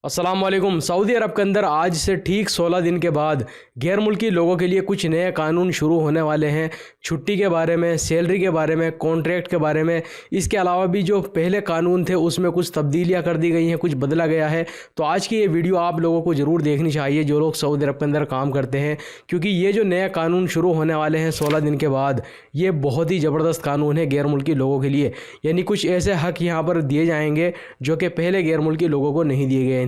अस्सलाम वालेकुम। सऊदी अरब के अंदर आज से ठीक 16 दिन के बाद गैर मुल्की लोगों के लिए कुछ नए कानून शुरू होने वाले हैं। छुट्टी के बारे में, सैलरी के बारे में, कॉन्ट्रैक्ट के बारे में। इसके अलावा भी जो पहले कानून थे उसमें कुछ तब्दीलियां कर दी गई हैं, कुछ बदला गया है। तो आज की ये वीडियो आप लोगों को ज़रूर देखनी चाहिए जो लोग सऊदी अरब के अंदर काम करते हैं, क्योंकि ये जो नए कानून शुरू होने वाले हैं 16 दिन के बाद, ये बहुत ही ज़बरदस्त कानून है गैर मुल्की लोगों के लिए। यानी कुछ ऐसे हक यहाँ पर दिए जाएंगे जो कि पहले गैर मुल्की लोगों को नहीं दिए गए थे।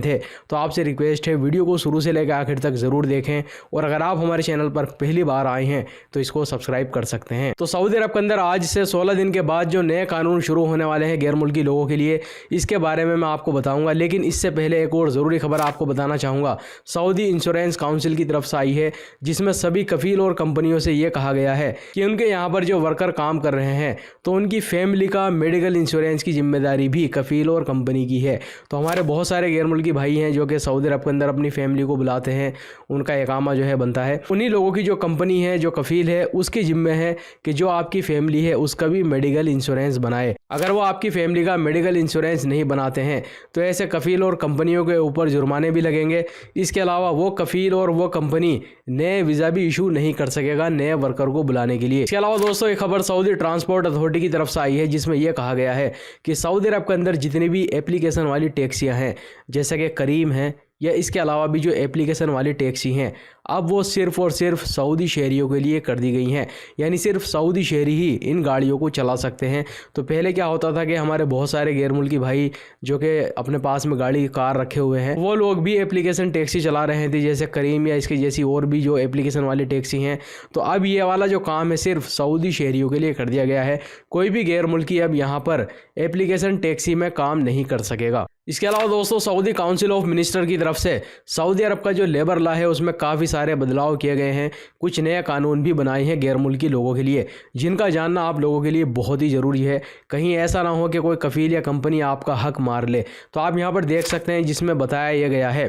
तो आपसे रिक्वेस्ट है वीडियो को शुरू से लेकर आखिर तक ज़रूर देखें, और अगर आप हमारे चैनल पर पहली बार आए हैं तो इसको सब्सक्राइब कर सकते हैं। तो सऊदी अरब के अंदर आज से 16 दिन के बाद जो नए कानून शुरू होने वाले हैं गैर मुल्की लोगों के लिए, इसके बारे में मैं आपको बताऊंगा। लेकिन इससे पहले एक और ज़रूरी खबर आपको बताना चाहूँगा। सऊदी इंश्योरेंस काउंसिल की तरफ से आई है, जिसमें सभी कफील और कंपनियों से ये कहा गया है कि उनके यहाँ पर जो वर्कर काम कर रहे हैं तो उनकी फैमिली का मेडिकल इंश्योरेंस की जिम्मेदारी भी कफील और कंपनी की है। तो हमारे बहुत सारे गैर मुल्की भाई हैं जो कि सऊदी अरब के अंदर अपनी फैमिली को बुलाते हैं, उनका इकामा जो है बनता है। उन्हीं लोगों की जो कंपनी है, जो कफील है, उसकी जिम्मे है कि जो आपकी फैमिली है उसका भी मेडिकल इंश्योरेंस बनाए। अगर वो आपकी फैमिली का मेडिकल इंश्योरेंस नहीं बनाते हैं तो ऐसे कफील और कंपनियों के ऊपर जुर्माने भी लगेंगे। इसके अलावा वो कफील और वो कंपनी नए वीज़ा भी इशू नहीं कर सकेगा नए वर्कर को बुलाने के लिए। इसके अलावा दोस्तों एक खबर सऊदी ट्रांसपोर्ट अथॉरिटी की तरफ से आई है, जिसमें यह कहा गया है कि सऊदी अरब के अंदर जितनी भी एप्लीकेशन वाली टैक्सियाँ हैं, जैसे कि करीम है या इसके अलावा भी जो एप्लीकेशन वाली टैक्सी हैं, अब वो सिर्फ़ और सिर्फ सऊदी शहरियों के लिए कर दी गई हैं। यानी सिर्फ सऊदी शहरी ही इन गाड़ियों को चला सकते हैं। तो पहले क्या होता था कि हमारे बहुत सारे गैर मुल्की भाई जो कि अपने पास में गाड़ी कार रखे हुए हैं, वो लोग भी एप्लीकेशन टैक्सी चला रहे थे, जैसे करीम या इसकी जैसी और भी जो एप्लीकेशन वाली टैक्सी हैं। तो अब ये वाला जो काम है सिर्फ सऊदी शहरियों के लिए कर दिया गया है। कोई भी गैर मुल्की अब यहाँ पर एप्लीकेशन टैक्सी में काम नहीं कर सकेगा। इसके अलावा दोस्तों सऊदी काउंसिल ऑफ मिनिस्टर की तरफ से सऊदी अरब का जो लेबर लॉ है उसमें काफ़ी सारे बदलाव किए गए हैं। कुछ नए कानून भी बनाए हैं गैर मुल्की लोगों के लिए, जिनका जानना आप लोगों के लिए बहुत ही ज़रूरी है। कहीं ऐसा ना हो कि कोई कफील या कंपनी आपका हक मार ले। तो आप यहाँ पर देख सकते हैं, जिसमें बताया यह गया है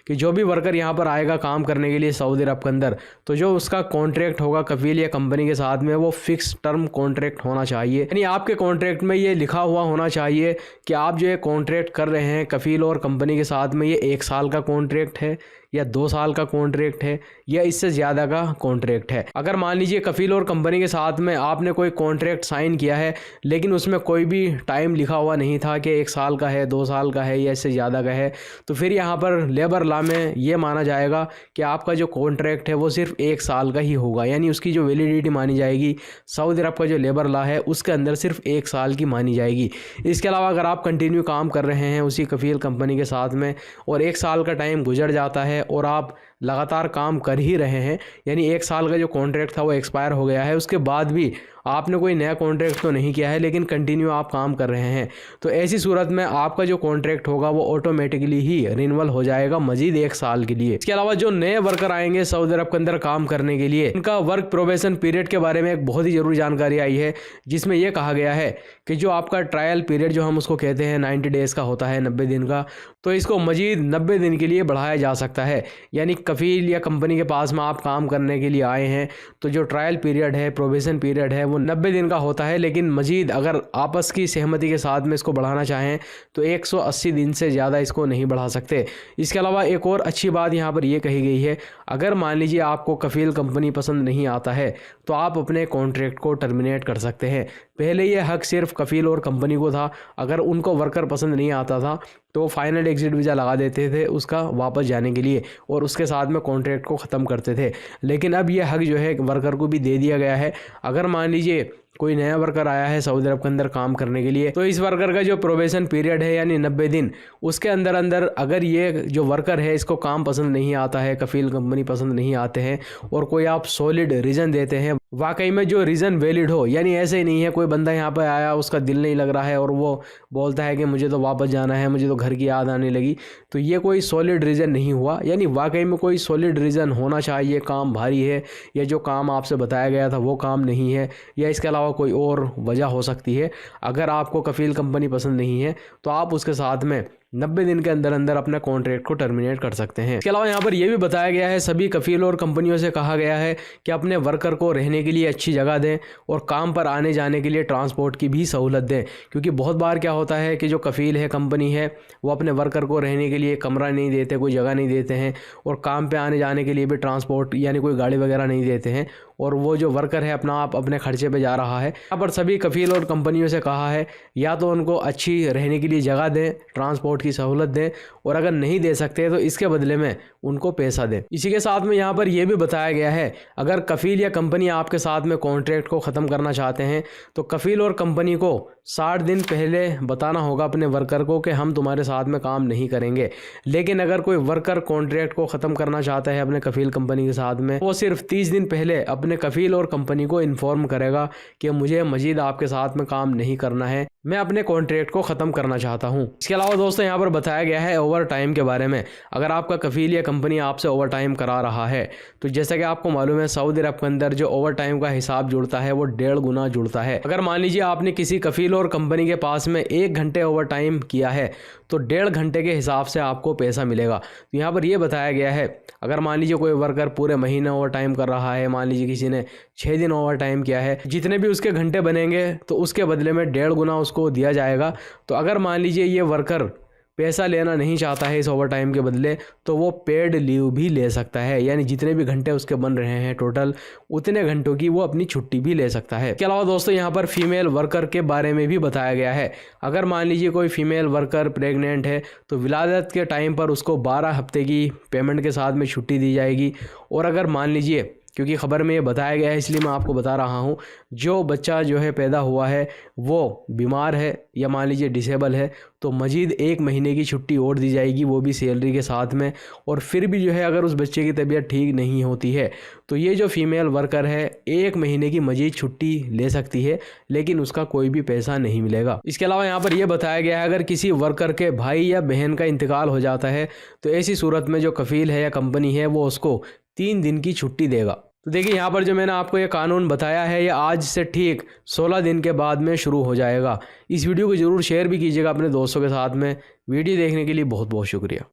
कि जो भी वर्कर यहाँ पर आएगा काम करने के लिए सऊदी अरब के अंदर, तो जो उसका कॉन्ट्रैक्ट होगा कफील या कंपनी के साथ में, वो फिक्स टर्म कॉन्ट्रैक्ट होना चाहिए। यानी आपके कॉन्ट्रैक्ट में ये लिखा हुआ होना चाहिए कि आप जो है कॉन्ट्रैक्ट कर रहे हैं कफील और कंपनी के साथ में, ये 1 साल का कॉन्ट्रैक्ट है या 2 साल का कॉन्ट्रैक्ट है या इससे ज़्यादा का कॉन्ट्रैक्ट है। अगर मान लीजिए कफील और कंपनी के साथ में आपने कोई कॉन्ट्रैक्ट साइन किया है, लेकिन उसमें कोई भी टाइम लिखा हुआ नहीं था कि 1 साल का है, 2 साल का है या इससे ज़्यादा का है, तो फिर यहाँ पर लेबर लॉ में ये माना जाएगा कि आपका जो कॉन्ट्रैक्ट है वो सिर्फ 1 साल का ही होगा। यानी उसकी जो वैलिडिटी मानी जाएगी सऊदी अरब का जो लेबर लॉ है उसके अंदर सिर्फ 1 साल की मानी जाएगी। इसके अलावा अगर आप कंटिन्यू काम कर रहे हैं उसी कफील कंपनी के साथ में और 1 साल का टाइम गुजर जाता है और आप लगातार काम कर ही रहे हैं, यानी 1 साल का जो कॉन्ट्रैक्ट था वो एक्सपायर हो गया है, उसके बाद भी आपने कोई नया कॉन्ट्रैक्ट तो नहीं किया है लेकिन कंटिन्यू आप काम कर रहे हैं, तो ऐसी सूरत में आपका जो कॉन्ट्रैक्ट होगा वो ऑटोमेटिकली ही रिन्यूअल हो जाएगा मजीद 1 साल के लिए। इसके अलावा जो नए वर्कर आएंगे सऊदी अरब के अंदर काम करने के लिए, उनका वर्क प्रोबेशन पीरियड के बारे में एक बहुत ही ज़रूरी जानकारी आई है, जिसमें यह कहा गया है कि जो आपका ट्रायल पीरियड जो हम उसको कहते हैं 90 डेज़ का होता है, 90 दिन का, तो इसको मजीद 90 दिन के लिए बढ़ाया जा सकता है। यानी कफील या कंपनी के पास में आप काम करने के लिए आए हैं तो जो ट्रायल पीरियड है, प्रोबेशन पीरियड है, वो 90 दिन का होता है, लेकिन मजीद अगर आपस की सहमति के साथ में इसको बढ़ाना चाहें तो 180 दिन से ज़्यादा इसको नहीं बढ़ा सकते। इसके अलावा एक और अच्छी बात यहाँ पर यह कही गई है, अगर मान लीजिए आपको कफील कंपनी पसंद नहीं आता है तो आप अपने कॉन्ट्रैक्ट को टर्मिनेट कर सकते हैं। पहले ये हक सिर्फ कफील और कंपनी को था, अगर उनको वर्कर पसंद नहीं आता था तो फाइनल एग्जिट वीज़ा लगा देते थे उसका वापस जाने के लिए और उसके साथ में कॉन्ट्रैक्ट को ख़त्म करते थे। लेकिन अब यह हक जो है वर्कर को भी दे दिया गया है। अगर मान लीजिए कोई नया वर्कर आया है सऊदी अरब के अंदर काम करने के लिए, तो इस वर्कर का जो प्रोबेशन पीरियड है यानी 90 दिन, उसके अंदर अंदर अगर ये जो वर्कर है इसको काम पसंद नहीं आता है, कफील कंपनी पसंद नहीं आते हैं और कोई आप सॉलिड रीज़न देते हैं, वाकई में जो रीज़न वैलिड हो, यानी ऐसे ही नहीं है कोई बंदा यहाँ पर आया उसका दिल नहीं लग रहा है और वो बोलता है कि मुझे तो वापस जाना है, मुझे तो घर की याद आने लगी, तो ये कोई सॉलिड रीज़न नहीं हुआ। यानी वाकई में कोई सॉलिड रीज़न होना चाहिए, काम भारी है या जो काम आपसे बताया गया था वो काम नहीं है, या इसके अलावा कोई और वजह हो सकती है। अगर आपको कफील कंपनी पसंद नहीं है तो आप उसके साथ में 90 दिन के अंदर अंदर अपने कॉन्ट्रैक्ट को टर्मिनेट कर सकते हैं। इसके अलावा यहाँ पर यह भी बताया गया है, सभी कफील और कंपनियों से कहा गया है कि अपने वर्कर को रहने के लिए अच्छी जगह दें और काम पर आने जाने के लिए ट्रांसपोर्ट की भी सहूलत दें, क्योंकि बहुत बार क्या होता है कि जो कफील है, कंपनी है, वो अपने वर्कर को रहने के लिए कमरा नहीं देते, कोई जगह नहीं देते हैं और काम पे आने जाने के लिए भी ट्रांसपोर्ट यानी कोई गाड़ी वगैरह नहीं देते हैं और वो जो वर्कर है अपना आप अपने खर्चे पे जा रहा है। यहाँ पर सभी कफील और कंपनियों से कहा है या तो उनको अच्छी रहने के लिए जगह दें, ट्रांसपोर्ट की सहूलत दें और अगर नहीं दे सकते तो इसके बदले में उनको पैसा दें। इसी के साथ में यहाँ पर यह भी बताया गया है, अगर कफील या कंपनी आपके साथ में कॉन्ट्रैक्ट को ख़त्म करना चाहते हैं तो कफील और कंपनी को 60 दिन पहले बताना होगा अपने वर्कर को कि हम तुम्हारे साथ में काम नहीं करेंगे। लेकिन अगर कोई वर्कर कॉन्ट्रैक्ट को ख़त्म करना चाहता है अपने कफील कंपनी के साथ में, वो सिर्फ 30 दिन पहले अपने कफील और कंपनी को इन्फॉर्म करेगा कि मुझे मजीद आपके साथ में काम नहीं करना है, मैं अपने कॉन्ट्रैक्ट को ख़त्म करना चाहता हूं। इसके अलावा दोस्तों यहाँ पर बताया गया है ओवर टाइम के बारे में। अगर आपका कफील या कंपनी आपसे ओवर टाइम करा रहा है तो जैसा कि आपको मालूम है सऊदी अरब के अंदर जो ओवर टाइम का हिसाब जुड़ता है वो 1.5 गुना जुड़ता है। अगर मान लीजिए आपने किसी कफील और कंपनी के पास में 1 घंटे ओवर टाइम किया है तो 1.5 घंटे के हिसाब से आपको पैसा मिलेगा। तो यहाँ पर यह बताया गया है, अगर मान लीजिए कोई वर्कर पूरे महीने ओवर टाइम कर रहा है, मान लीजिए किसी ने 6 दिन ओवर टाइम किया है, जितने भी उसके घंटे बनेंगे तो उसके बदले में 1.5 गुना उसको दिया जाएगा। तो अगर मान लीजिए ये वर्कर पैसा लेना नहीं चाहता है इस ओवर टाइम के बदले तो वो पेड लीव भी ले सकता है, यानी जितने भी घंटे उसके बन रहे हैं टोटल उतने घंटों की वो अपनी छुट्टी भी ले सकता है। इसके अलावा दोस्तों यहाँ पर फीमेल वर्कर के बारे में भी बताया गया है। अगर मान लीजिए कोई फीमेल वर्कर प्रेग्नेंट है तो विलादत के टाइम पर उसको 12 हफ्ते की पेमेंट के साथ में छुट्टी दी जाएगी। और अगर मान लीजिए, क्योंकि ख़बर में ये बताया गया है इसलिए मैं आपको बता रहा हूँ, जो बच्चा जो है पैदा हुआ है वो बीमार है या मान लीजिए डिसेबल है तो मजीद 1 महीने की छुट्टी और दी जाएगी, वो भी सैलरी के साथ में। और फिर भी जो है अगर उस बच्चे की तबीयत ठीक नहीं होती है तो ये जो फीमेल वर्कर है 1 महीने की मजीद छुट्टी ले सकती है, लेकिन उसका कोई भी पैसा नहीं मिलेगा। इसके अलावा यहाँ पर यह बताया गया है, अगर किसी वर्कर के भाई या बहन का इंतकाल हो जाता है तो ऐसी सूरत में जो कफील है या कंपनी है वो उसको 3 दिन की छुट्टी देगा। तो देखिए यहाँ पर जो मैंने आपको ये कानून बताया है ये आज से ठीक 16 दिन के बाद में शुरू हो जाएगा। इस वीडियो को ज़रूर शेयर भी कीजिएगा अपने दोस्तों के साथ में। वीडियो देखने के लिए बहुत बहुत शुक्रिया।